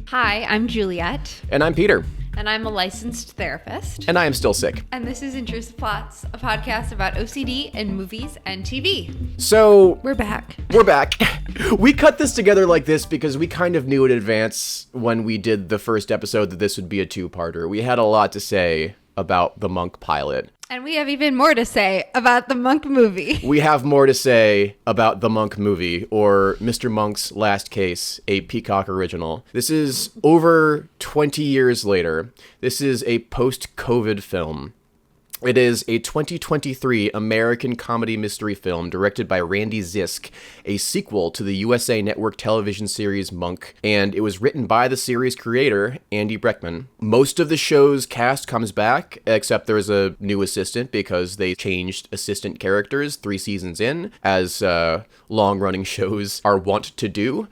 Hi, I'm Juliet. And I'm Peter. And I'm a licensed therapist. And I am still sick. And this is Intrusive Plots, a podcast about OCD and movies and TV. So... We're back. We cut this together like this because we kind of knew in advance when we did the first episode that this would be a two-parter. We had a lot to say about the Monk pilot. And we have even more to say about the Monk movie. We have more to say about the Monk movie, or Mr. Monk's Last Case, a Peacock original. This is over 20 years later. This is a post-COVID film. It is a 2023 American comedy mystery film directed by Randy Zisk, a sequel to the USA Network television series Monk, and it was written by the series creator, Andy Breckman. Most of the show's cast comes back, except there's a new assistant because they changed assistant characters 3 seasons in, as long-running shows are wont to do.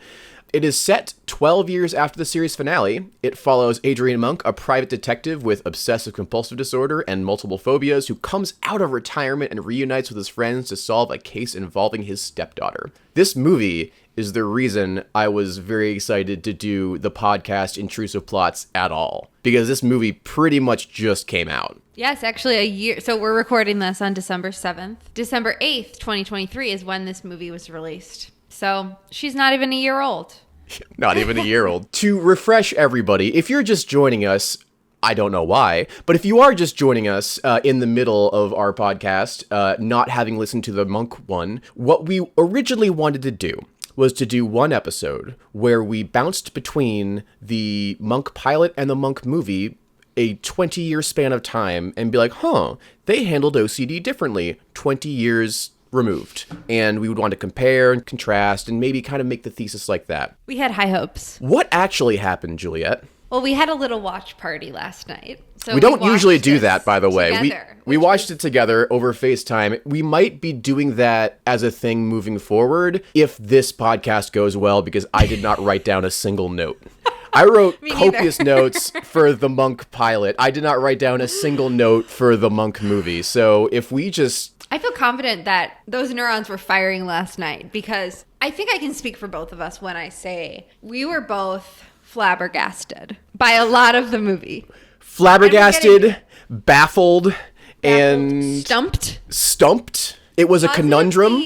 It is set 12 years after the series finale. It follows Adrian Monk, a private detective with obsessive-compulsive disorder and multiple phobias who comes out of retirement and reunites with his friends to solve a case involving his stepdaughter. This movie is the reason I was very excited to do the podcast Intrusive Plots at all, because this movie pretty much just came out. Yes, actually a year. So we're recording this on December 7th. December 8th, 2023 is when this movie was released. So she's not even a year old. Not even a year old. To refresh everybody, if you're just joining us, I don't know why, but if you are just joining us in the middle of our podcast, not having listened to the Monk one, what we originally wanted to do was to do one episode where we bounced between the Monk pilot and the Monk movie, a 20-year span of time, and be like, they handled OCD differently 20 years removed. And we would want to compare and contrast and maybe kind of make the thesis like that. We had high hopes. What actually happened, Juliet? Well, we had a little watch party last night. So we don't usually do that, by the way. Together, we watched it together over FaceTime. We might be doing that as a thing moving forward if this podcast goes well, because I did not write down a single note. I wrote copious notes for the Monk pilot. I did not write down a single note for the Monk movie. So if we just... I feel confident that those neurons were firing last night, because I think I can speak for both of us when I say we were both flabbergasted by a lot of the movie. Flabbergasted, baffled, and... Stumped. It was a conundrum.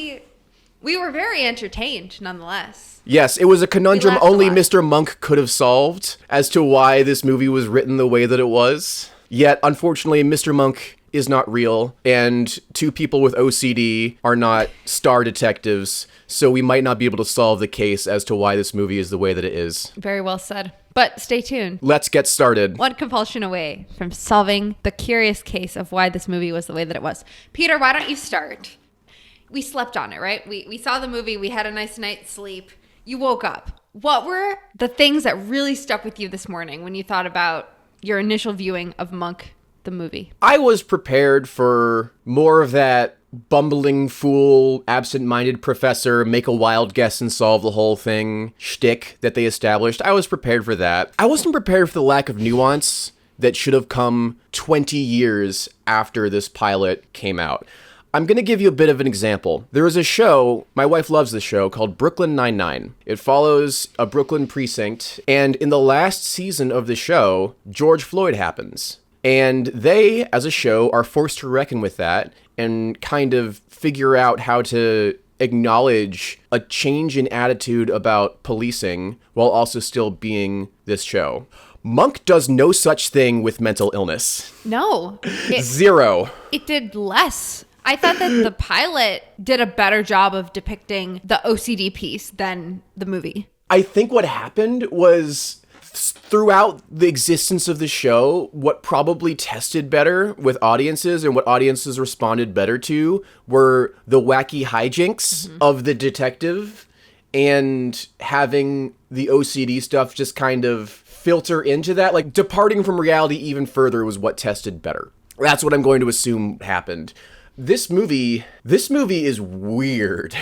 We were very entertained, nonetheless. Yes, it was a conundrum only Mr. Monk could have solved as to why this movie was written the way that it was. Yet, unfortunately, Mr. Monk is not real, and 2 people with OCD are not star detectives, so we might not be able to solve the case as to why this movie is the way that it is. Very well said. But stay tuned. Let's get started. One compulsion away from solving the curious case of why this movie was the way that it was. Peter, why don't you start? We slept on it, right? We saw the movie. We had a nice night's sleep. You woke up. What were the things that really stuck with you this morning when you thought about your initial viewing of Monk, the movie? I was prepared for more of that bumbling fool, absent-minded professor, make a wild guess and solve the whole thing shtick that they established. I was prepared for that. I wasn't prepared for the lack of nuance that should have come 20 years after this pilot came out. I'm going to give you a bit of an example. There is a show, my wife loves this show, called Brooklyn Nine-Nine. It follows a Brooklyn precinct, and in the last season of the show, George Floyd happens. And they, as a show, are forced to reckon with that and kind of figure out how to acknowledge a change in attitude about policing while also still being this show. Monk does no such thing with mental illness. No. Zero. It did less. I thought that the pilot did a better job of depicting the OCD piece than the movie. I think what happened was throughout the existence of the show, what probably tested better with audiences and what audiences responded better to were the wacky hijinks of the detective and having the OCD stuff just kind of filter into that. Like, departing from reality even further was what tested better. That's what I'm going to assume happened. This movie is weird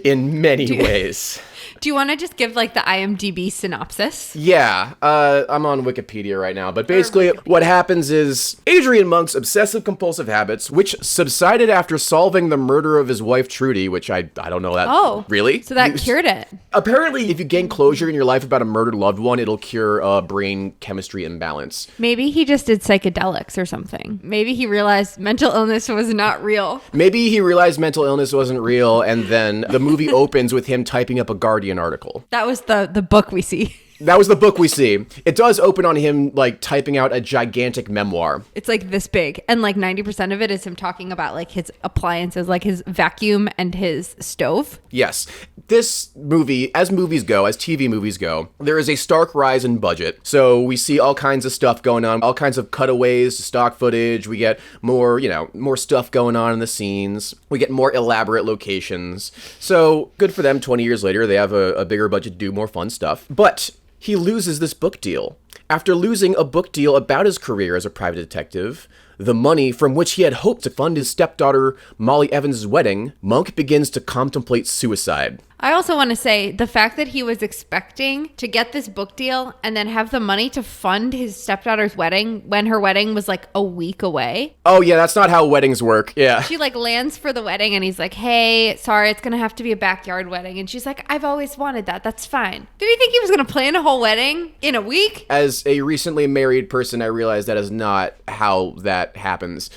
in many ways. Do you want to just give like the IMDb synopsis? Yeah, I'm on Wikipedia right now, but basically what happens is Adrian Monk's obsessive-compulsive habits, which subsided after solving the murder of his wife Trudy, which I don't know that. Oh. Really? So that cured it. Apparently, if you gain closure in your life about a murdered loved one, it'll cure a brain chemistry imbalance. Maybe he just did psychedelics or something. Maybe he realized mental illness was not real. Maybe he realized mental illness wasn't real, and then the movie opens with him typing up a Guardian article. That was the book we see. That was the book we see. It does open on him, like, typing out a gigantic memoir. It's, like, this big. And, like, 90% of it is him talking about, like, his appliances, like his vacuum and his stove. Yes. This movie, as movies go, as TV movies go, there is a stark rise in budget. So we see all kinds of stuff going on, all kinds of cutaways, stock footage. We get more, more stuff going on in the scenes. We get more elaborate locations. So good for them. 20 years later, they have a bigger budget to do more fun stuff. But he loses this book deal. After losing a book deal about his career as a private detective, the money from which he had hoped to fund his stepdaughter Molly Evans' wedding, Monk begins to contemplate suicide. I also want to say the fact that he was expecting to get this book deal and then have the money to fund his stepdaughter's wedding when her wedding was like a week away. Oh yeah, that's not how weddings work. Yeah. She like lands for the wedding and he's like, hey, sorry, it's going to have to be a backyard wedding. And she's like, I've always wanted that. That's fine. Did he think he was going to plan a whole wedding in a week? As a recently married person, I realize that is not how that happens.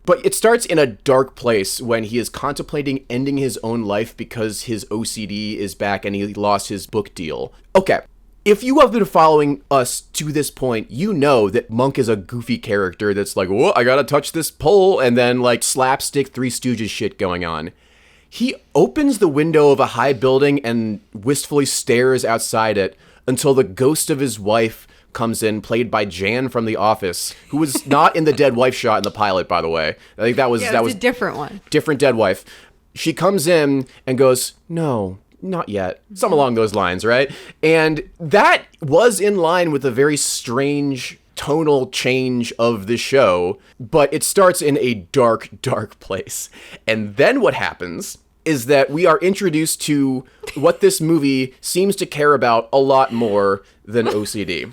But it starts in a dark place when he is contemplating ending his own life because his OCD is back and he lost his book deal. Okay, if you have been following us to this point, you know that Monk is a goofy character that's like, whoa, I gotta touch this pole, and then like slapstick Three Stooges shit going on. He opens the window of a high building and wistfully stares outside it until the ghost of his wife comes in, played by Jan from The Office, who was not in the dead wife shot in the pilot, by the way. I think that was a different one. Different dead wife. She comes in and goes, no, not yet. Something along those lines, right? And that was in line with a very strange tonal change of the show, but it starts in a dark, dark place. And then what happens is that we are introduced to what this movie seems to care about a lot more than OCD.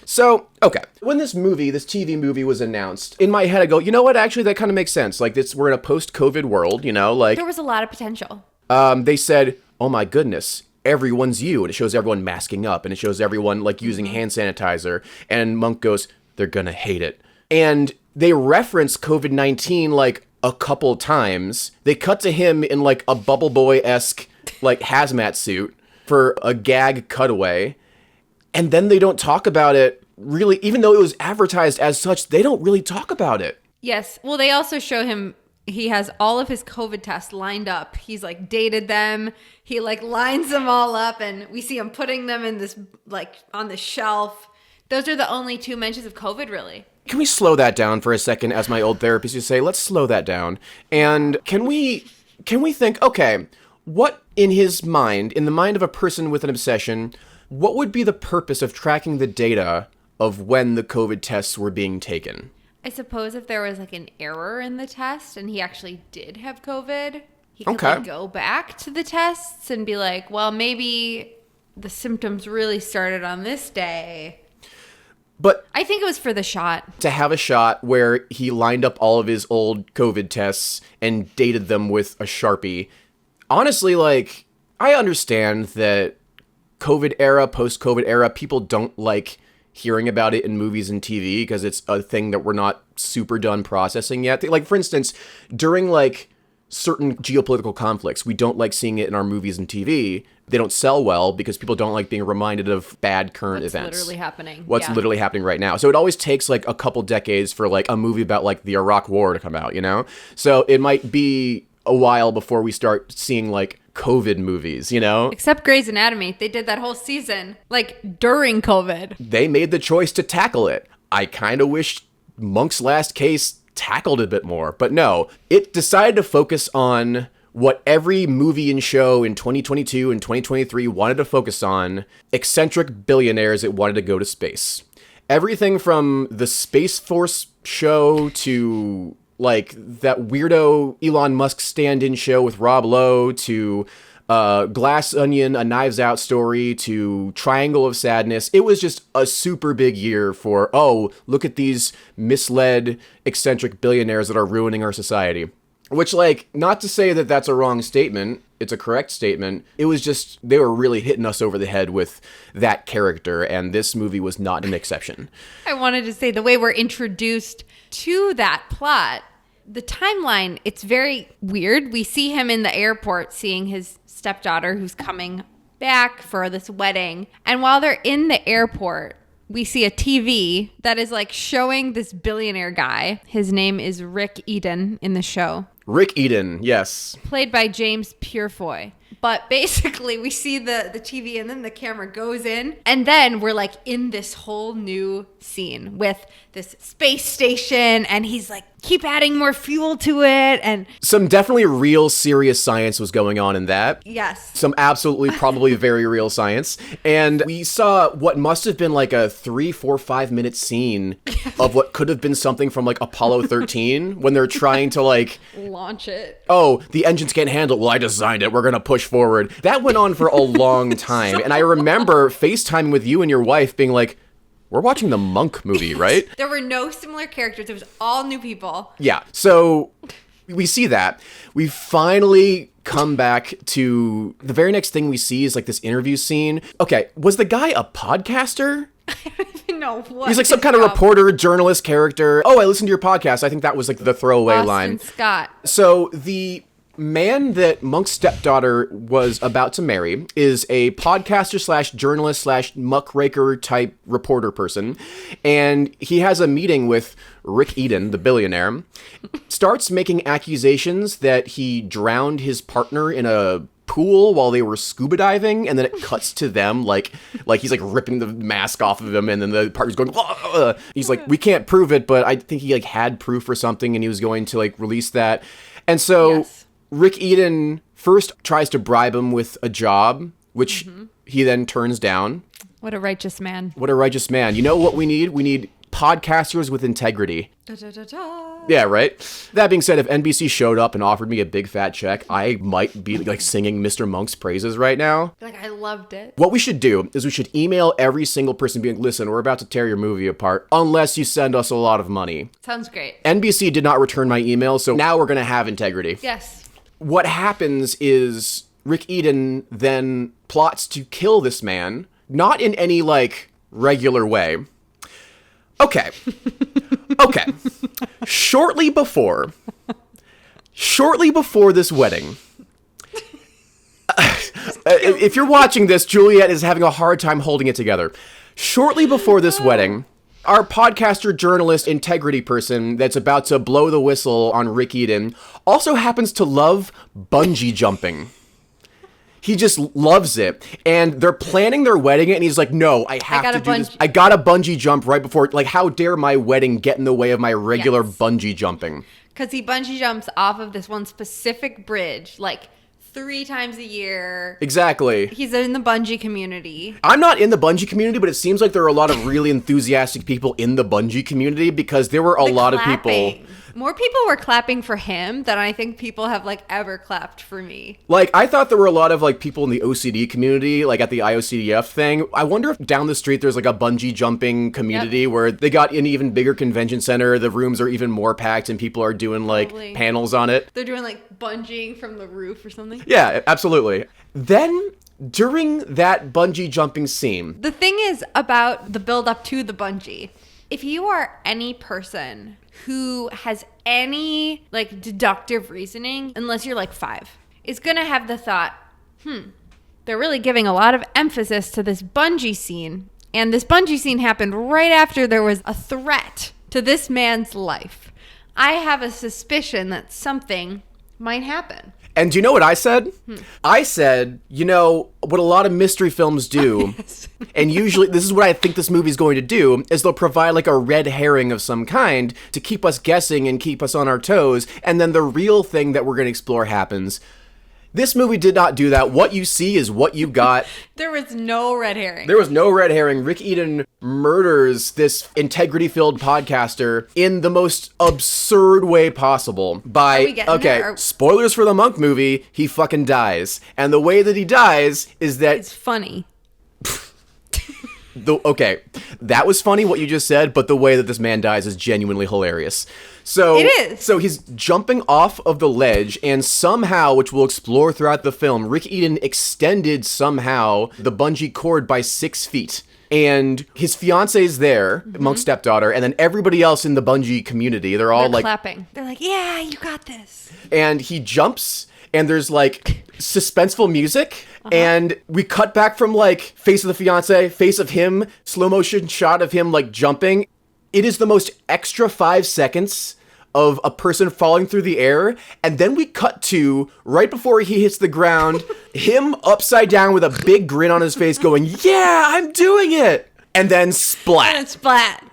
So, okay, when this TV movie was announced, in my head I go, you know what, actually that kind of makes sense. Like, we're in a post-COVID world, like... There was a lot of potential. They said, oh my goodness, everyone's you, and it shows everyone masking up, and it shows everyone, like, using hand sanitizer, and Monk goes, they're gonna hate it. And they reference COVID-19, like, a couple times. They cut to him in, like, a Bubble Boy-esque, like, hazmat suit for a gag cutaway, and then they don't talk about it, really, even though it was advertised as such, they don't really talk about it. Yes. Well, they also show him, he has all of his COVID tests lined up. He's like dated them. He like lines them all up and we see him putting them in this, like on the shelf. Those are the only 2 mentions of COVID, really. Can we slow that down for a second, as my old therapist used to say? Let's slow that down. And can we think, okay, what in his mind, in the mind of a person with an obsession, what would be the purpose of tracking the data of when the COVID tests were being taken? I suppose if there was like an error in the test and he actually did have COVID, he could like go back to the tests and be like, well, maybe the symptoms really started on this day. But I think it was for the shot. To have a shot where he lined up all of his old COVID tests and dated them with a Sharpie. Honestly, like, I understand that COVID era, post-COVID era, people don't like hearing about it in movies and TV because it's a thing that we're not super done processing yet. Like, for instance, during, like, certain geopolitical conflicts, we don't like seeing it in our movies and TV. They don't sell well because people don't like being reminded of bad current events. What's literally happening right now. So it always takes, like, a couple decades for, like, a movie about, like, the Iraq War to come out, So it might be a while before we start seeing, like, COVID movies, Except Grey's Anatomy. They did that whole season, like, during COVID. They made the choice to tackle it. I kind of wish Monk's Last Case tackled it a bit more, but no. It decided to focus on what every movie and show in 2022 and 2023 wanted to focus on: eccentric billionaires that wanted to go to space. Everything from the Space Force show to like that weirdo Elon Musk stand-in show with Rob Lowe to Glass Onion, A Knives Out Story to Triangle of Sadness. It was just a super big year for, oh, look at these misled, eccentric billionaires that are ruining our society. Which, like, not to say that that's a wrong statement. It's a correct statement. It was just, they were really hitting us over the head with that character, and this movie was not an exception. I wanted to say the way we're introduced to that plot, the timeline, it's very weird. We see him in the airport seeing his stepdaughter who's coming back for this wedding. And while they're in the airport, we see a TV that is like showing this billionaire guy. His name is Rick Eden in the show. Rick Eden, yes. Played by James Purefoy. But basically, we see the TV and then the camera goes in. And then we're like in this whole new scene with this space station. And he's like, keep adding more fuel to it. And some definitely real serious science was going on in that. Yes. Some absolutely probably very real science. And we saw what must have been like a 3, 4, 5 minute scene of what could have been something from like Apollo 13 when they're trying to like launch it. Oh, the engines can't handle it. Well, I designed it. We're going to push forward. That went on for a long time. And I remember FaceTiming with you and your wife being like, we're watching the Monk movie, right? There were no similar characters. It was all new people. Yeah. So we see that. We finally come back to the very next thing we see is like this interview scene. Okay. Was the guy a podcaster? I don't even know what. He's like some kind of reporter, journalist character. Oh, I listened to your podcast. I think that was like the throwaway Austin line. Scott. So the man that Monk's stepdaughter was about to marry is a podcaster slash journalist slash muckraker type reporter person. And he has a meeting with Rick Eden, the billionaire, starts making accusations that he drowned his partner in a pool while they were scuba diving, and then it cuts to them like he's like ripping the mask off of him, and then the partner's going, ugh. He's like, we can't prove it, but I think he like had proof or something, and he was going to like release that. And so yes. Rick Eden first tries to bribe him with a job, which he then turns down. What a righteous man. What a righteous man. You know what we need? We need podcasters with integrity. Da, da, da, da. Yeah, right? That being said, if NBC showed up and offered me a big fat check, I might be like singing Mr. Monk's praises right now. Like, I loved it. What we should do is we should email every single person being, listen, we're about to tear your movie apart unless you send us a lot of money. Sounds great. NBC did not return my email, so now we're going to have integrity. Yes. What happens is Rick Eden then plots to kill this man, not in any like regular way. Okay. Shortly before this wedding, if you're watching this, Juliet is having a hard time holding it together. Shortly before this wedding, our podcaster, journalist, integrity person that's about to blow the whistle on Rick Eden also happens to love bungee jumping. He just loves it. And they're planning their wedding, and he's like, no, I have to do this. I got a bungee jump right before. Like, how dare my wedding get in the way of my regular bungee jumping? Because he bungee jumps off of this one specific bridge, like 3 times a year. Exactly. He's in the bungee community. I'm not in the bungee community, but it seems like there are a lot of really enthusiastic people in the bungee community because there were a lot of people. More people were clapping for him than I think people have like ever clapped for me. Like, I thought there were a lot of like people in the OCD community, like at the IOCDF thing. I wonder if down the street there's like a bungee jumping community where they got an even bigger convention center. The rooms are even more packed and people are doing like panels on it. They're doing like bungeeing from the roof or something. Yeah, absolutely. Then during that bungee jumping scene, the thing is about the build up to the bungee. If you are any person who has any like deductive reasoning, unless you're like 5, is gonna have the thought, they're really giving a lot of emphasis to this bungee scene. And this bungee scene happened right after there was a threat to this man's life. I have a suspicion that something might happen. And do you know what I said? I said, you know, what a lot of mystery films do, and usually this is what I think this movie's going to do, is they'll provide like a red herring of some kind to keep us guessing and keep us on our toes, and then the real thing that we're going to explore happens. This movie did not do that. What you see is what you got. There was no red herring. There was no red herring. Rick Eden murders this integrity-filled podcaster in the most absurd way possible by, Are we getting there? spoilers for the Monk movie, he fucking dies. And the way that he dies is that... It's funny. Okay, that was funny what you just said, but the way that this man dies is genuinely hilarious. So It is. So he's jumping off of the ledge, and somehow, which we'll explore throughout the film, Rick Eden extended somehow the bungee cord by 6 feet. And his fiance's there, Monk's stepdaughter, and then everybody else in the bungee community, they're all like clapping. They're like, yeah, you got this. And he jumps, and there's like suspenseful music. And we cut back from like face of the fiance, face of him, slow motion shot of him like jumping. It is the most extra 5 seconds of a person falling through the air. And then we cut to right before he hits the ground, him upside down with a big grin on his face going, yeah, I'm doing it. And then splat. And splat.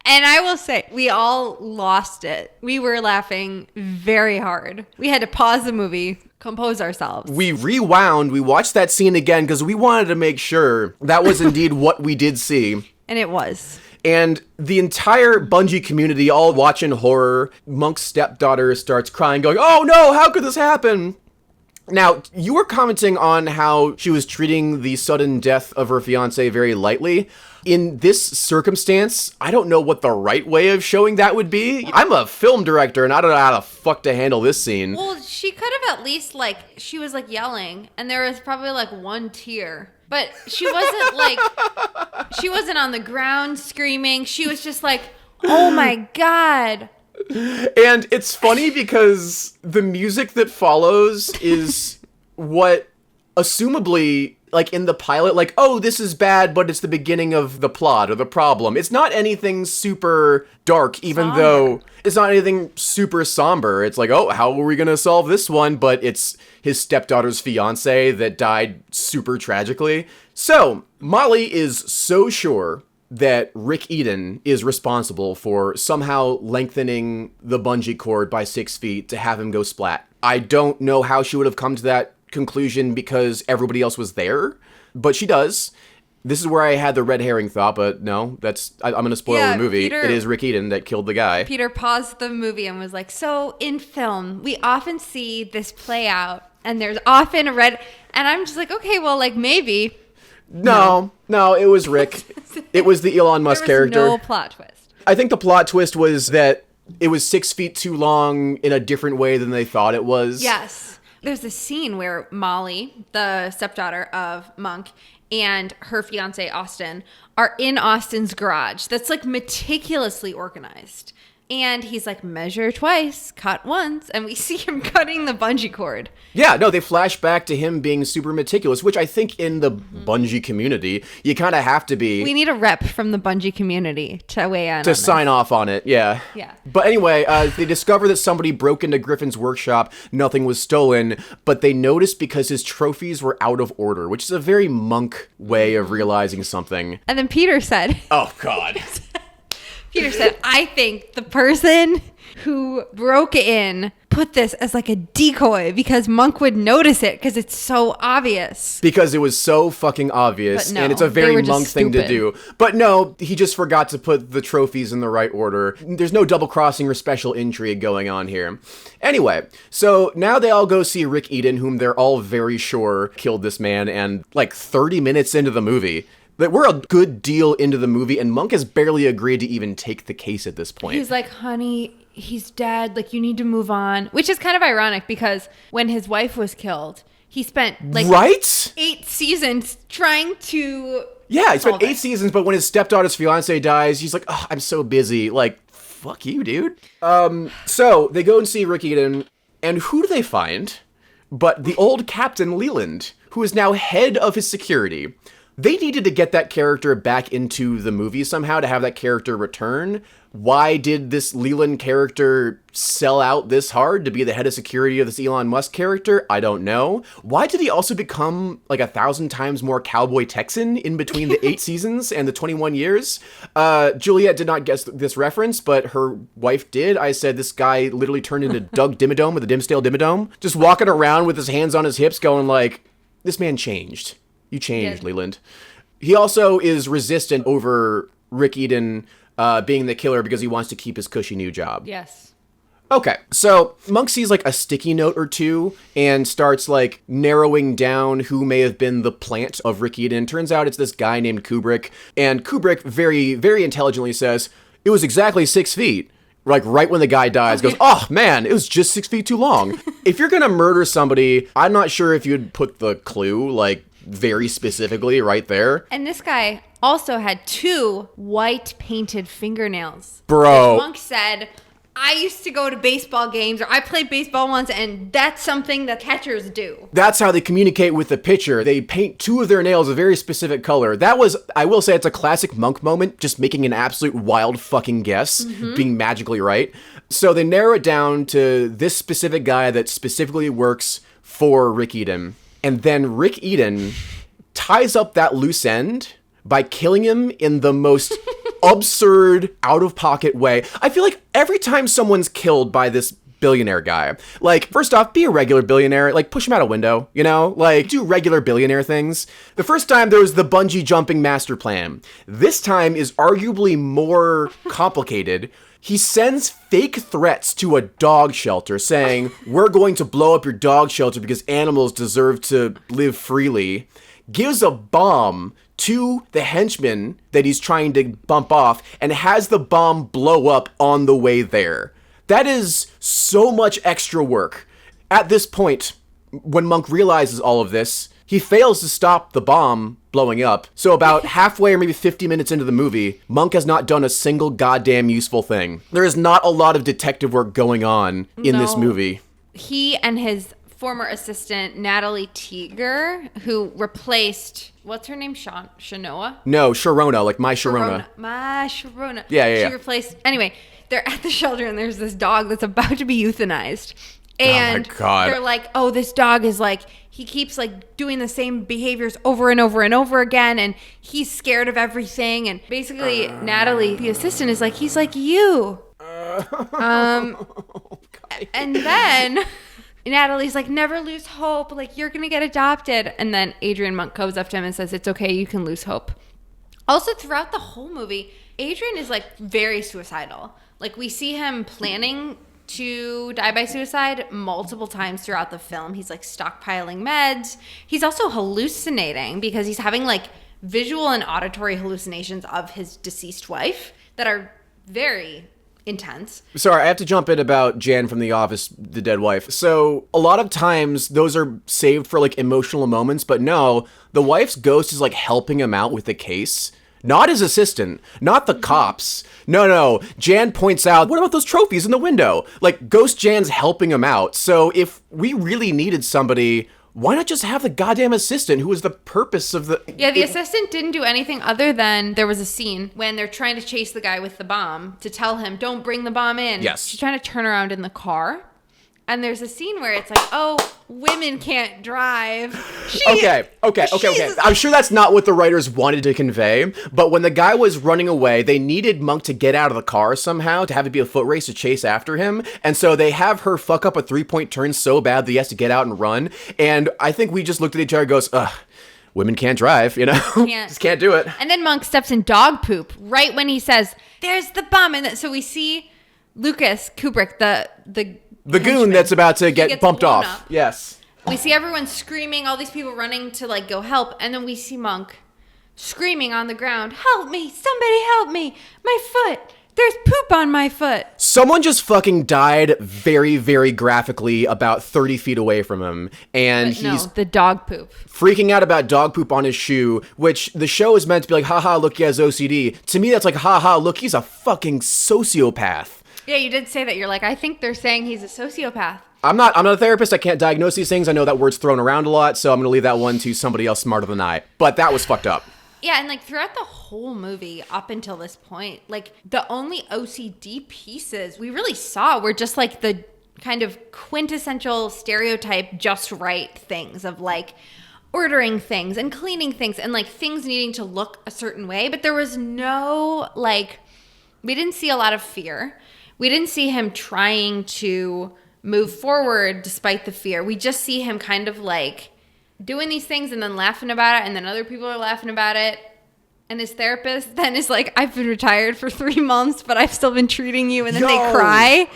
And I will say, we all lost it. We were laughing very hard. We had to pause the movie, compose ourselves. We rewound, we watched that scene again because we wanted to make sure that was indeed what we did see. And it was. And the entire bungee community all watching horror. Monk's stepdaughter starts crying, going, oh no, how could this happen? Now, you were commenting on how she was treating the sudden death of her fiancé very lightly. In this circumstance, I don't know what the right way of showing that would be. I'm a film director, and I don't know how the fuck to handle this scene. Well, she could have at least, like, she was, like, yelling, and there was probably, like, one tear. But she wasn't, like, she wasn't on the ground screaming. She was just like, oh, my God. And it's funny because the music that follows is what, assumably, like in the pilot, like, oh, this is bad, but it's the beginning of the plot or the problem. It's not anything super dark, even though it's not anything super somber. It's like, oh, how are we going to solve this one? But it's his stepdaughter's fiance that died super tragically. So Molly is so sure that Rick Eden is responsible for somehow lengthening the bungee cord by 6 feet to have him go splat. I don't know how she would have come to that conclusion because everybody else was there, but she does. This is where I had the red herring thought, but no, I'm going to spoil the movie. Peter, it is Rick Eden that killed the guy. Peter paused the movie and was like, so in film, we often see this play out, and there's often a red, and I'm just like, okay, well, like, maybe. No, it was Rick. It was the Elon Musk character. There was no plot twist. I think the plot twist was that it was 6 feet too long in a different way than they thought it was. Yes. There's this scene where Molly, the stepdaughter of Monk, and her fiance, Austin, are in Austin's garage that's like meticulously organized. And he's like, measure twice, cut once. And we see him cutting the bungee cord. Yeah, no, they flash back to him being super meticulous, which I think in the bungee community, you kind of have to be. We need a rep from the bungee community to weigh in to sign off on it, yeah. Yeah. But anyway, they discover that somebody broke into Griffin's workshop. Nothing was stolen, but they noticed because his trophies were out of order, which is a very Monk way of realizing something. And then Peter said... Oh, God. Peter said, I think the person who broke in put this as like a decoy because Monk would notice it because it's so obvious. Because it was so fucking obvious, no, and it's a very Monk thing to do. But no, he just forgot to put the trophies in the right order. There's no double-crossing or special intrigue going on here. Anyway, so now they all go see Rick Eden, whom they're all very sure killed this man, and like 30 minutes into the movie... that we're a good deal into the movie, and Monk has barely agreed to even take the case at this point. He's like, honey, he's dead. Like, you need to move on. Which is kind of ironic because when his wife was killed, he spent like 8 seasons trying to... Yeah, he spent 8 seasons, but when his stepdaughter's fiance dies, he's like, oh, I'm so busy. Like, fuck you, dude. So they go and see Rick Eden, and who do they find but the old Captain Leland, who is now head of his security. They needed to get that character back into the movie somehow to have that character return. Why did this Leland character sell out this hard to be the head of security of this Elon Musk character? I don't know. Why did he also become like 1,000 times more cowboy Texan in between the 8 seasons and the 21 years? Juliet did not guess this reference, but her wife did. I said this guy literally turned into Doug Dimmadome with the Dimsdale Dimmadome, just walking around with his hands on his hips going like, this man changed. You changed, Leland. He also is resistant over Rick Eden being the killer because he wants to keep his cushy new job. Yes. Okay, so Monk sees like a sticky note or two and starts like narrowing down who may have been the plant of Rick Eden. Turns out it's this guy named Kubrick, and Kubrick very, very intelligently says, it was exactly 6 feet. Like right when the guy dies, goes, oh man, it was just 6 feet too long. If you're gonna murder somebody, I'm not sure if you'd put the clue like very specifically right there. And this guy also had 2 white painted fingernails. Bro. Monk said, I used to go to baseball games, or I played baseball once, and that's something that catchers do. That's how they communicate with the pitcher. They paint 2 of their nails a very specific color. That was, I will say, it's a classic Monk moment, just making an absolute wild fucking guess, being magically right. So they narrow it down to this specific guy that specifically works for Rick Eden. And then Rick Eden ties up that loose end by killing him in the most absurd, out-of-pocket way. I feel like every time someone's killed by this billionaire guy, like, first off, be a regular billionaire, like, push him out a window, you know? Like, do regular billionaire things. The first time there was the bungee jumping master plan. This time is arguably more complicated. He sends fake threats to a dog shelter saying, we're going to blow up your dog shelter because animals deserve to live freely. Gives a bomb to the henchman that he's trying to bump off and has the bomb blow up on the way there. That is so much extra work. At this point, when Monk realizes all of this, he fails to stop the bomb blowing up. So about halfway or maybe 50 minutes into the movie, Monk has not done a single goddamn useful thing. There is not a lot of detective work going on in this movie. He and his former assistant, Natalie Teeger, who replaced, what's her name? Shanoa? No, Sharona, like my Sharona. My Sharona. Yeah. She replaced, anyway, they're at the shelter and there's this dog that's about to be euthanized. And oh my God. They're like, oh, this dog is like, he keeps like doing the same behaviors over and over and over again, and he's scared of everything. And basically, Natalie, the assistant, is like, he's like you. And then Natalie's like, never lose hope. Like, you're going to get adopted. And then Adrian Monk goes up to him and says, it's okay, you can lose hope. Also, throughout the whole movie, Adrian is like very suicidal. Like, we see him planning to die by suicide multiple times throughout the film. He's like stockpiling meds. He's also hallucinating because he's having like visual and auditory hallucinations of his deceased wife that are very intense. Sorry, I have to jump in about Jan from The Office, the dead wife. So a lot of times those are saved for like emotional moments, but no, the wife's ghost is like helping him out with the case. Not his assistant, not the cops. No. Jan points out, what about those trophies in the window? Like, Ghost Jan's helping him out. So if we really needed somebody, why not just have the goddamn assistant who was the purpose of the... Yeah, the assistant didn't do anything other than there was a scene when they're trying to chase the guy with the bomb to tell him, don't bring the bomb in. Yes. She's trying to turn around in the car. And there's a scene where it's like, oh, women can't drive. Okay. I'm sure that's not what the writers wanted to convey, but when the guy was running away, they needed Monk to get out of the car somehow, to have it be a foot race to chase after him, and so they have her fuck up a 3-point turn so bad that he has to get out and run, and I think we just looked at each other and goes, ugh, women can't drive, you know? Just can't do it. And then Monk steps in dog poop right when he says, there's the bomb, and so we see Lucas Kubrick, the goon that's about to get bumped off. Up. Yes. We see everyone screaming, all these people running to like go help, and then we see Monk screaming on the ground, help me, somebody help me, my foot, there's poop on my foot. Someone just fucking died very, very graphically about 30 feet away from him, and he's the dog poop. Freaking out about dog poop on his shoe, which the show is meant to be like, haha, look, he has OCD. To me, that's like, haha, look, he's a fucking sociopath. Yeah, you did say that. You're like, I think they're saying he's a sociopath. I'm not a therapist. I can't diagnose these things. I know that word's thrown around a lot, so I'm going to leave that one to somebody else smarter than I. But that was fucked up. Yeah, and like throughout the whole movie up until this point, like the only OCD pieces we really saw were just like the kind of quintessential stereotype just right things of like ordering things and cleaning things and like things needing to look a certain way. But there was no like, we didn't see a lot of fear. We didn't see him trying to move forward despite the fear. We just see him kind of like doing these things and then laughing about it, and then other people are laughing about it. And his therapist then is like, I've been retired for 3 months, but I've still been treating you. And then they cry.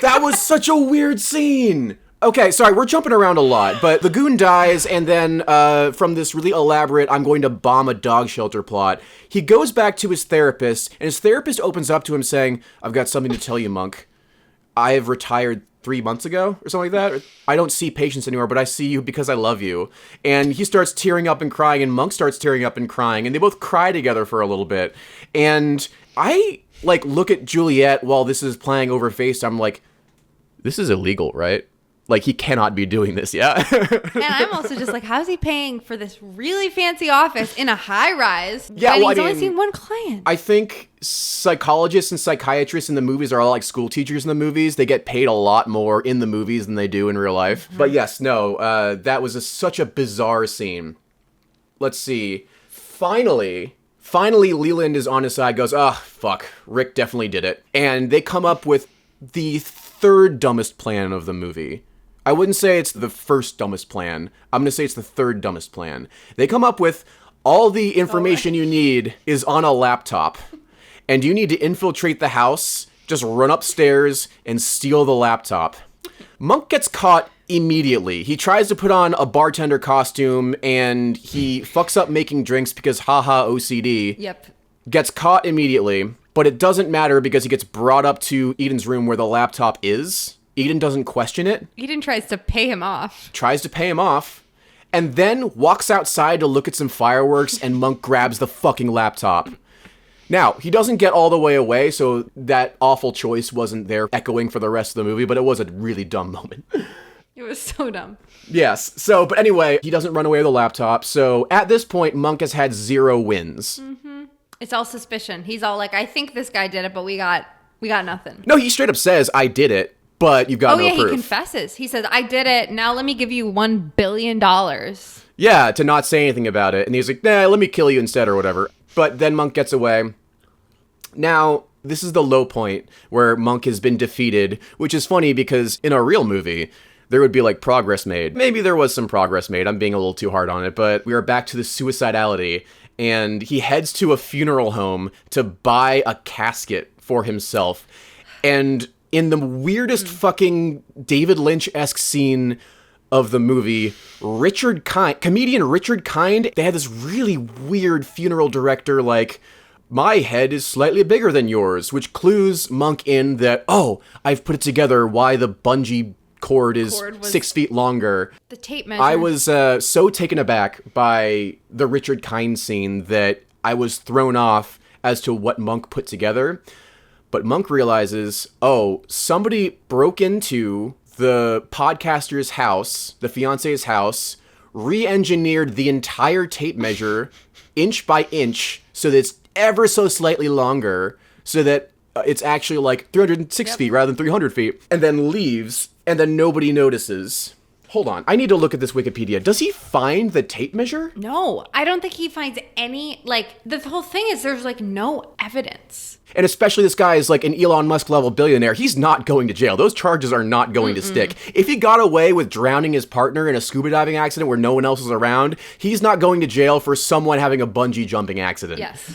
That was such a weird scene. Okay, sorry, we're jumping around a lot, but the goon dies, and then from this really elaborate, I'm going to bomb a dog shelter plot, he goes back to his therapist, and his therapist opens up to him saying, I've got something to tell you, Monk. I have retired 3 months ago, or something like that. I don't see patients anymore, but I see you because I love you. And he starts tearing up and crying, and Monk starts tearing up and crying, and they both cry together for a little bit. And I, like, look at Juliet while this is playing over FaceTime, I'm like, this is illegal, right? Like, he cannot be doing this, yeah? And I'm also just like, how's he paying for this really fancy office in a high rise? Yeah, when well, he's I only mean, seen one client. I think psychologists and psychiatrists in the movies are all like school teachers in the movies. They get paid a lot more in the movies than they do in real life. But yes, no, that was such a bizarre scene. Let's see. Finally, Leland is on his side, goes, oh, fuck, Rick definitely did it. And they come up with the third dumbest plan of the movie. I wouldn't say it's the first dumbest plan. I'm going to say it's the third dumbest plan. They come up with all the information you need is on a laptop. And you need to infiltrate the house, just run upstairs and steal the laptop. Monk gets caught immediately. He tries to put on a bartender costume and he fucks up making drinks because haha OCD. Yep. Gets caught immediately, but it doesn't matter because he gets brought up to Eden's room where the laptop is. Eden doesn't question it. Eden tries to pay him off. And then walks outside to look at some fireworks, and Monk grabs the fucking laptop. Now, he doesn't get all the way away, so that awful choice wasn't there echoing for the rest of the movie, but it was a really dumb moment. It was so dumb. Yes, but anyway, he doesn't run away with the laptop, so at this point, Monk has had 0 wins. Mm-hmm. It's all suspicion. He's all like, I think this guy did it, but we got nothing. No, he straight up says, I did it. But you've got no proof. He confesses. He says, I did it. Now let me give you $1 billion. Yeah, to not say anything about it. And he's like, nah, let me kill you instead or whatever. But then Monk gets away. Now, this is the low point where Monk has been defeated, which is funny because in a real movie, there would be like progress made. Maybe there was some progress made. I'm being a little too hard on it. But we are back to the suicidality. And he heads to a funeral home to buy a casket for himself. And in the weirdest fucking David Lynch-esque scene of the movie, comedian Richard Kind, they had this really weird funeral director like, my head is slightly bigger than yours, which clues Monk in that, oh, I've put it together why the bungee cord is 6 feet longer. The tape measure. I was so taken aback by the Richard Kind scene that I was thrown off as to what Monk put together. But Monk realizes, oh, somebody broke into the podcaster's house, the fiance's house, re-engineered the entire tape measure inch by inch so that it's ever so slightly longer so that it's actually like 306 feet rather than 300 feet, and then leaves, and then nobody notices. Hold on, I need to look at this Wikipedia. Does he find the tape measure? No, I don't think he finds any, like, the whole thing is there's, like, no evidence. And especially this guy is, like, an Elon Musk level billionaire. He's not going to jail. Those charges are not going to stick. If he got away with drowning his partner in a scuba diving accident where no one else is around, he's not going to jail for someone having a bungee jumping accident. Yes.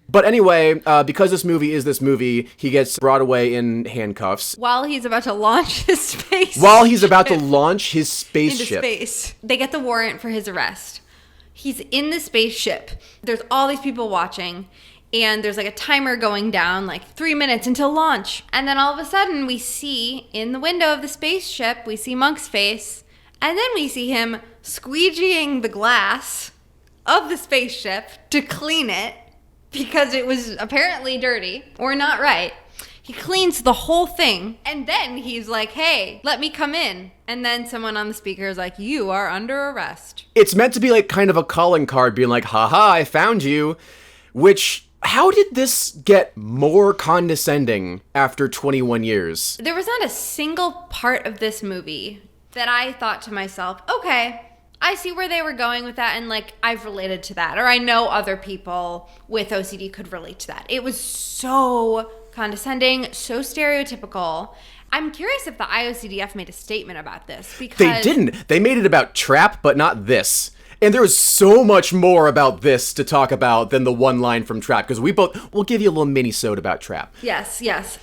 But anyway, because this movie is this movie, he gets brought away in handcuffs. While he's about to launch his spaceship. Into space. They get the warrant for his arrest. He's in the spaceship. There's all these people watching. And there's like a timer going down, like 3 minutes until launch. And then all of a sudden, we see in the window of the spaceship, we see Monk's face. And then we see him squeegeeing the glass of the spaceship to clean it. Because it was apparently dirty or not right. He cleans the whole thing. And then he's like, hey, let me come in. And then someone on the speaker is like, you are under arrest. It's meant to be like kind of a calling card being like, haha, I found you. Which, how did this get more condescending after 21 years? There was not a single part of this movie that I thought to myself, okay, I see where they were going with that, and like I've related to that, or I know other people with OCD could relate to that. It was so condescending, so stereotypical. I'm curious if the IOCDF made a statement about this, because They didn't. They made it about trap, but not this. And there was so much more about this to talk about than the one line from Trap, because we'll give you a little mini-sode about Trap. Yes.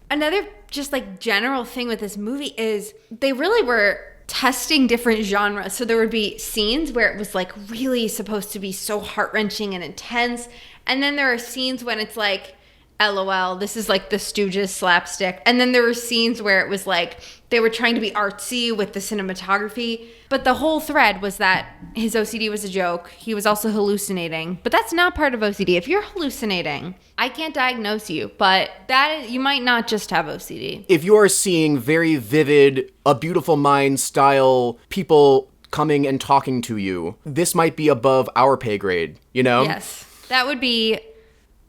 Another just like general thing with this movie is they really were testing different genres. So there would be scenes where it was like really supposed to be so heart-wrenching and intense. And then there are scenes when it's like, LOL, this is like the Stooges slapstick. And then there were scenes where it was like they were trying to be artsy with the cinematography. But the whole thread was that his OCD was a joke. He was also hallucinating. But that's not part of OCD. If you're hallucinating, I can't diagnose you, but you might not just have OCD. If you are seeing very vivid, A Beautiful Mind style people coming and talking to you, this might be above our pay grade, you know? Yes. That would be...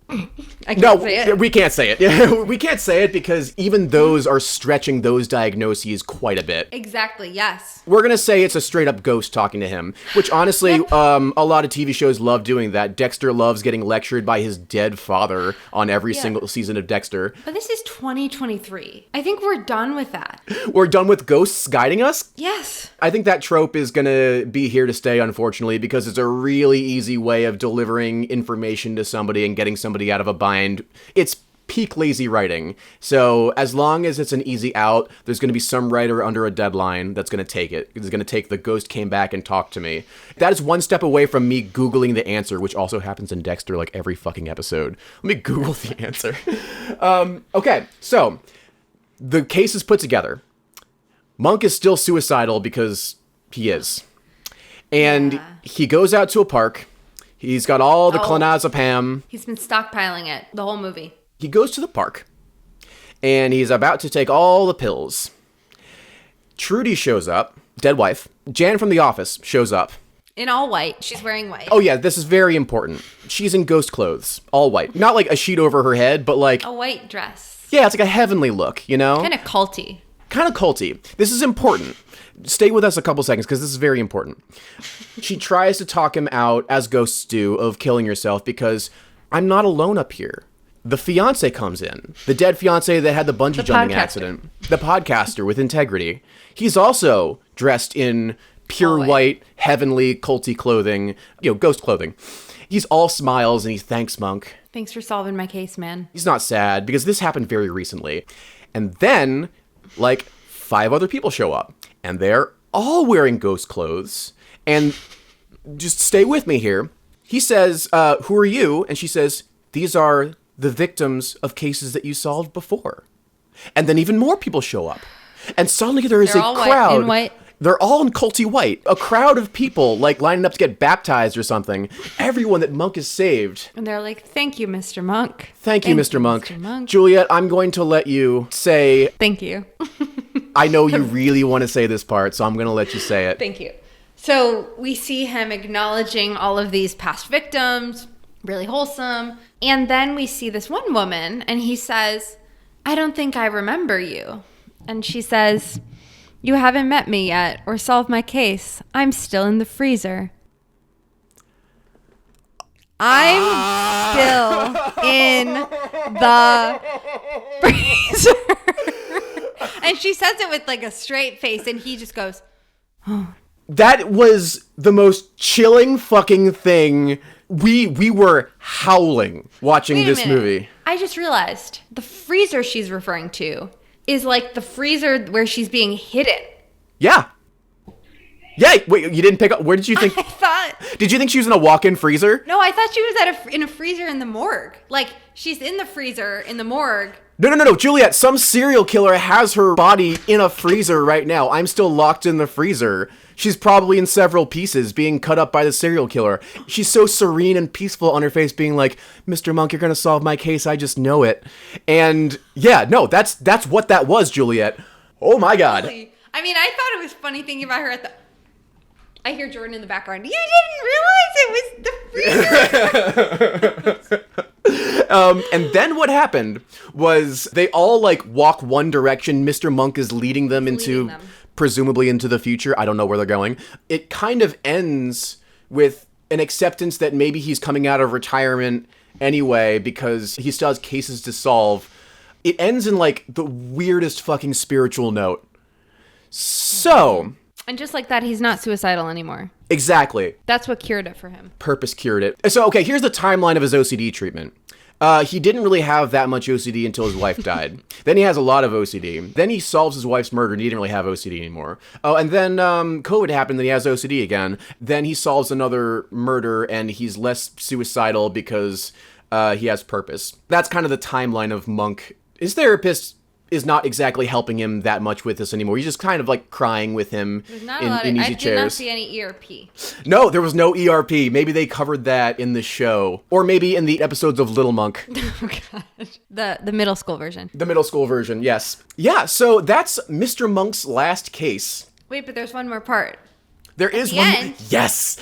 I can't No, say it. we can't say it. We can't say it because even those are stretching those diagnoses quite a bit. Exactly, yes. We're going to say it's a straight up ghost talking to him, which honestly, a lot of TV shows love doing that. Dexter loves getting lectured by his dead father on every single season of Dexter. But this is 2023. I think we're done with that. We're done with ghosts guiding us? Yes. I think that trope is going to be here to stay, unfortunately, because it's a really easy way of delivering information to somebody and getting somebody out of a bind. It's peak lazy writing. So as long as it's an easy out, there's going to be some writer under a deadline that's going to take it. It's going to take the ghost came back and talked to me. That is one step away from me Googling the answer, which also happens in Dexter like every fucking episode. Let me Google the answer. Okay, so the case is put together. Monk is still suicidal because he is. And he goes out to a park. He's got all the clonazepam. He's been stockpiling it the whole movie. He goes to the park, and he's about to take all the pills. Trudy shows up, dead wife. Jan from the office shows up. In all white. She's wearing white. Oh yeah, this is very important. She's in ghost clothes, all white. Not like a sheet over her head, but like... a white dress. Yeah, it's like a heavenly look, you know? Kind of culty. Kind of culty. This is important. Stay with us a couple seconds, because this is very important. She tries to talk him out, as ghosts do, of killing yourself, because I'm not alone up here. The fiance comes in. The dead fiance that had the bungee jumping accident. The podcaster with integrity. He's also dressed in pure white, heavenly, culty clothing, ghost clothing. He's all smiles and he thanks Monk. Thanks for solving my case, man. He's not sad because this happened very recently. And then, like, 5 other people show up. And they're all wearing ghost clothes. And just stay with me here. He says, who are you? And she says, these are the victims of cases that you solved before. And then even more people show up. And suddenly there is a crowd. White, in white. They're all in culty white. A crowd of people, like, lining up to get baptized or something. Everyone that Monk has saved. And they're like, thank you, Mr. Monk. Thank you, Mr. Monk. Juliet, I'm going to let you say... Thank you. I know you really want to say this part, so I'm going to let you say it. Thank you. So we see him acknowledging all of these past victims, really wholesome. And then we see this one woman, and he says, I don't think I remember you. And she says, you haven't met me yet or solved my case. I'm still in the freezer. I'm still in the freezer. And she says it with like a straight face, and he just goes, oh. That was the most chilling fucking thing. We were howling watching this movie. I just realized the freezer she's referring to is like the freezer where she's being hidden. Yeah. Yeah, wait, you didn't pick up. Where did you think? I thought. Did you think she was in a walk-in freezer? No, I thought she was in a freezer in the morgue. Like, she's in the freezer in the morgue. No, Juliet, some serial killer has her body in a freezer right now. I'm still locked in the freezer. She's probably in several pieces, being cut up by the serial killer. She's so serene and peaceful on her face, being like, Mr. Monk, you're gonna solve my case, I just know it. And yeah, no, that's what that was, Juliet. Oh my god. Really? I mean, I thought it was funny thinking about her at the... I hear Jordan in the background. You didn't realize it was the freezer. And then what happened was they all like walk one direction. Mr. Monk is leading them presumably into the future. I don't know where they're going. It kind of ends with an acceptance that maybe he's coming out of retirement anyway because he still has cases to solve. It ends in like the weirdest fucking spiritual note. So... And just like that, he's not suicidal anymore. Exactly. That's what cured it for him. Purpose cured it. So, okay, here's the timeline of his OCD treatment. He didn't really have that much OCD until his wife died. Then he has a lot of OCD. Then he solves his wife's murder and he didn't really have OCD anymore. Oh, and then COVID happened and he has OCD again. Then he solves another murder and he's less suicidal because he has purpose. That's kind of the timeline of Monk. His therapist is not exactly helping him that much with this anymore. He's just kind of like crying with him in easy chairs. I did not see any ERP. No, there was no ERP. Maybe they covered that in the show. Or maybe in the episodes of Little Monk. Oh, God. The middle school version. The middle school version, yes. Yeah, so that's Mr. Monk's last case. Wait, but there's one more part. There is one. Yes,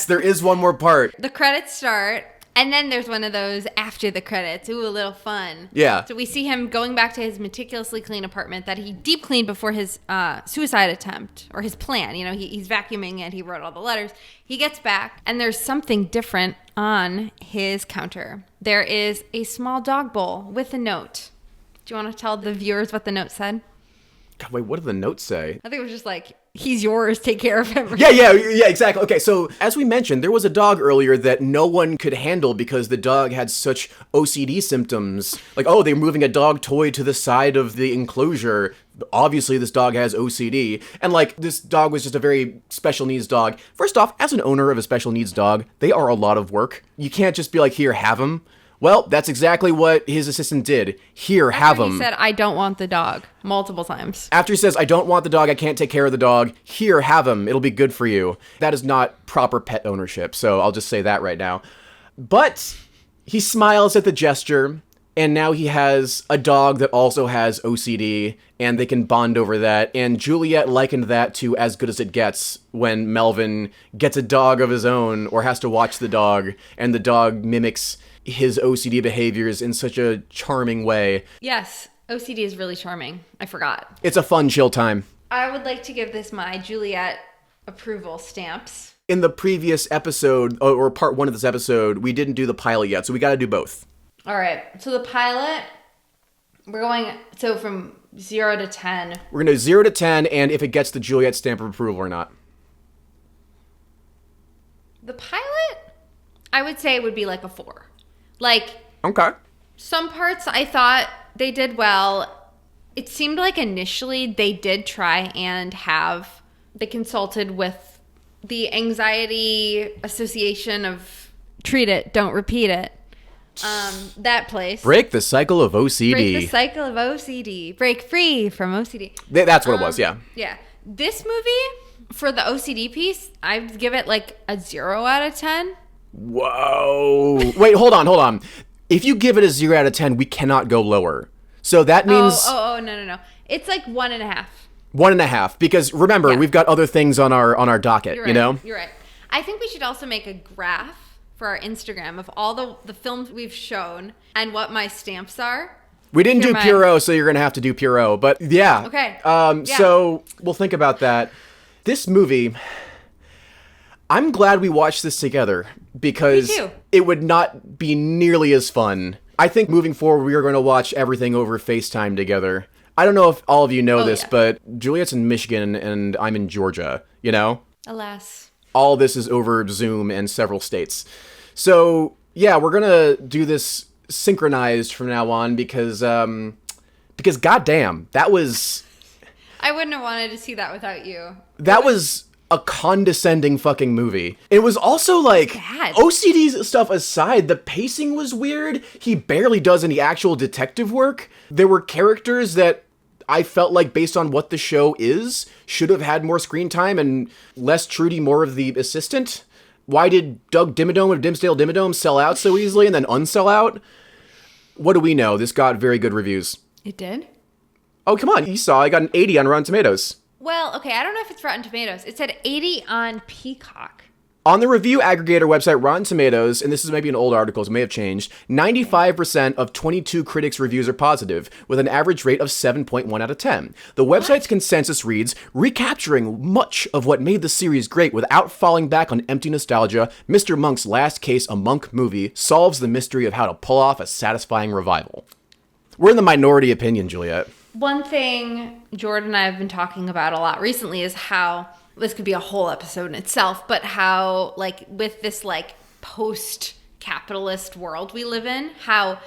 there is one more part. The credits start. And then there's one of those after the credits. Ooh, a little fun. Yeah. So we see him going back to his meticulously clean apartment that he deep cleaned before his suicide attempt, or his plan. You know, he's vacuuming it. He wrote all the letters. He gets back, and there's something different on his counter. There is a small dog bowl with a note. Do you want to tell the viewers what the note said? God, wait, what did the note say? I think it was just like, he's yours, take care of him. Yeah, exactly. Okay, so as we mentioned, there was a dog earlier that no one could handle because the dog had such OCD symptoms. Like, oh, they're moving a dog toy to the side of the enclosure. Obviously, this dog has OCD. And, like, this dog was just a very special needs dog. First off, as an owner of a special needs dog, they are a lot of work. You can't just be like, here, have him. Well, that's exactly what his assistant did. Here, have him. He said, I don't want the dog, multiple times. After he says, I don't want the dog, I can't take care of the dog, here, have him. It'll be good for you. That is not proper pet ownership, so I'll just say that right now. But he smiles at the gesture, and now he has a dog that also has OCD, and they can bond over that. And Juliet likened that to As Good As It Gets when Melvin gets a dog of his own, or has to watch the dog, and the dog mimics his OCD behaviors in such a charming way. Yes, OCD is really charming. I forgot. It's a fun, chill time. I would like to give this my Juliet approval stamps. In the previous episode, or part one of this episode, we didn't do the pilot yet, so we got to do both. All right, so the pilot, we're going, so from 0 to 10. We're going to 0 to 10, and if it gets the Juliet stamp of approval or not. The pilot, I would say it would be like a 4. Like, okay. Some parts I thought they did well. It seemed like initially they did try and they consulted with the Anxiety Association of Treat It, Don't Repeat It. That place. Break the cycle of OCD. Break the cycle of OCD. Break free from OCD. That's what it was, yeah. Yeah. This movie, for the OCD piece, I'd give it like a 0 out of 10. Whoa. Wait, hold on. If you give it a 0 out of 10, we cannot go lower. So that means... Oh, no. It's like 1.5. 1.5. Because remember, We've got other things on our docket, You're right. You know? You're right. I think we should also make a graph for our Instagram of all the films we've shown and what my stamps are. We didn't do Puro, so you're going to have to do Puro. But yeah. Okay. So we'll think about that. This movie... I'm glad we watched this together because it would not be nearly as fun. I think moving forward, we are going to watch everything over FaceTime together. I don't know if all of you know this, but Juliet's in Michigan and I'm in Georgia, you know? Alas. All this is over Zoom and several states. So, yeah, we're going to do this synchronized from now on because goddamn, that was... I wouldn't have wanted to see that without you. That was a condescending fucking movie. It was also like, bad. OCD stuff aside, the pacing was weird. He barely does any actual detective work. There were characters that I felt like, based on what the show is, should have had more screen time and less Trudy, more of the assistant. Why did Doug Dimmadome of Dimsdale Dimmadome sell out so easily and then unsell out? What do we know? This got very good reviews. It did? Oh, come on. You saw I got an 80 on Rotten Tomatoes. Well, okay, I don't know if it's Rotten Tomatoes. It said 80 on Peacock. On the review aggregator website Rotten Tomatoes, and this is maybe an old article, so it may have changed, 95% of 22 critics' reviews are positive, with an average rate of 7.1 out of 10. The website's consensus reads, recapturing much of what made the series great without falling back on empty nostalgia, Mr. Monk's Last Case, a Monk movie, solves the mystery of how to pull off a satisfying revival. We're in the minority opinion, Juliet. One thing Jordan and I have been talking about a lot recently is how, this could be a whole episode in itself, but how, like, with this, like, post-capitalist world we live in, how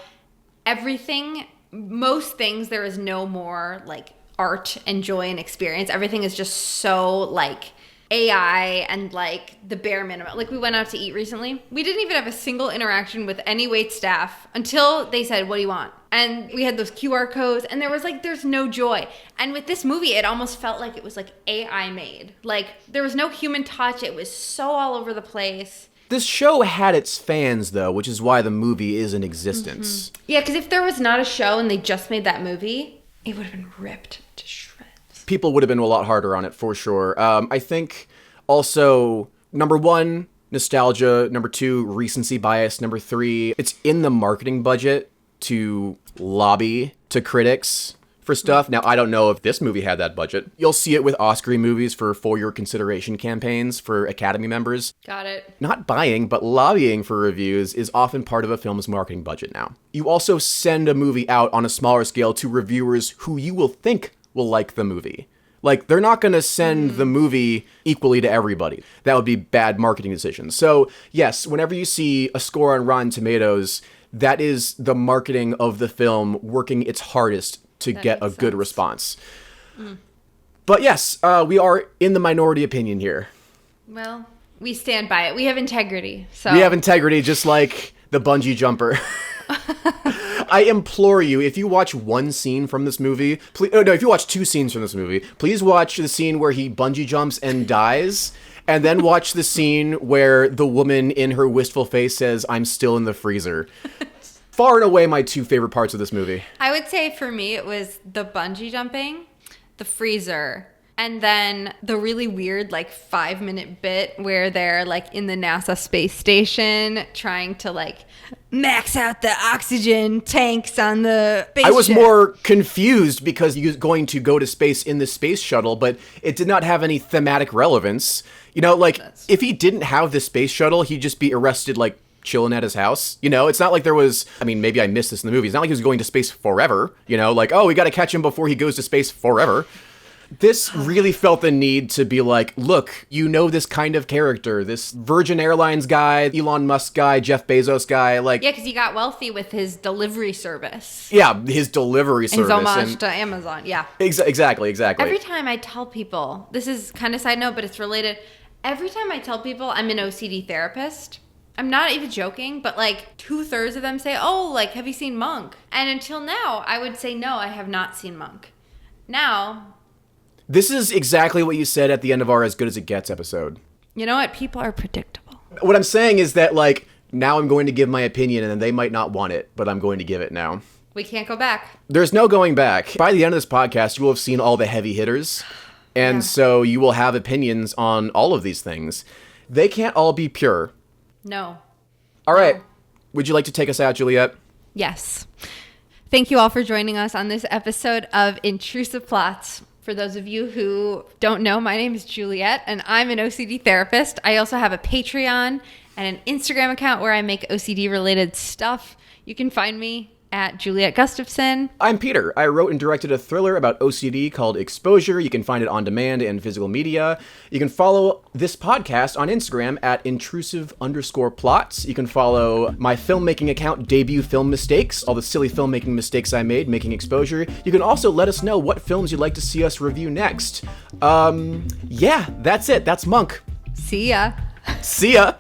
everything, most things, there is no more, like, art and joy and experience. Everything is just so, like, AI and, like, the bare minimum. Like, we went out to eat recently. We didn't even have a single interaction with any wait staff until they said, what do you want? And we had those QR codes, and there was, like, there's no joy. And with this movie, it almost felt like it was, like, AI made. Like, there was no human touch. It was so all over the place. This show had its fans, though, which is why the movie is in existence. Mm-hmm. Yeah, because if there was not a show and they just made that movie, it would have been ripped to shreds. People would have been a lot harder on it, for sure. I think also, number one, nostalgia. Number two, recency bias. Number three, it's in the marketing budget to lobby to critics for stuff. Now, I don't know if this movie had that budget. You'll see it with Oscar movies for your consideration campaigns for Academy members. Got it. Not buying, but lobbying for reviews is often part of a film's marketing budget now. You also send a movie out on a smaller scale to reviewers who you will think will like the movie. Like, they're not going to send the movie equally to everybody. That would be bad marketing decisions. So, yes, whenever you see a score on Rotten Tomatoes, that is the marketing of the film working its hardest to get a good response. But yes, we are in the minority opinion here. Well, we stand by it. We have integrity. So we have integrity, just like the bungee jumper. I implore you, if you watch one scene from this movie, if you watch two scenes from this movie, please watch the scene where he bungee jumps and dies, and then watch the scene where the woman in her wistful face says, "I'm still in the freezer." Far and away my two favorite parts of this movie. I would say for me it was the bungee jumping, the freezer, and then the really weird, like, 5-minute bit where they're, like, in the NASA space station trying to, like, max out the oxygen tanks on the spaceship. I was more confused because he was going to go to space in the space shuttle, but it did not have any thematic relevance. You know, like, if he didn't have the space shuttle, he'd just be arrested, like, chilling at his house. You know, it's not like there was, I mean, maybe I missed this in the movie. It's not like he was going to space forever. You know, like, oh, we got to catch him before he goes to space forever. This really felt the need to be like, look, you know this kind of character, this Virgin Airlines guy, Elon Musk guy, Jeff Bezos guy, like... Yeah, because he got wealthy with his delivery service. Yeah, his delivery service. His homage to Amazon, yeah. Exactly. Every time I tell people, this is kind of side note, but it's related. Every time I tell people I'm an OCD therapist, I'm not even joking, but like 2/3 of them say, oh, like, have you seen Monk? And until now, I would say, no, I have not seen Monk. Now... This is exactly what you said at the end of our As Good As It Gets episode. You know what? People are predictable. What I'm saying is that, like, now I'm going to give my opinion, and then they might not want it, but I'm going to give it now. We can't go back. There's no going back. By the end of this podcast, you will have seen all the heavy hitters, and so you will have opinions on all of these things. They can't all be pure. No. All right. Would you like to take us out, Juliet? Yes. Thank you all for joining us on this episode of Intrusive Plots. For those of you who don't know, my name is Juliet, and I'm an OCD therapist. I also have a Patreon and an Instagram account where I make OCD-related stuff. You can find me at Juliet Gustafson. I'm Peter. I wrote and directed a thriller about OCD called Exposure. You can find it on demand and physical media. You can follow this podcast on Instagram at intrusive_plots. You can follow my filmmaking account, Debut Film Mistakes, all the silly filmmaking mistakes I made making Exposure. You can also let us know what films you'd like to see us review next. Yeah, that's it. That's Monk. See ya. See ya.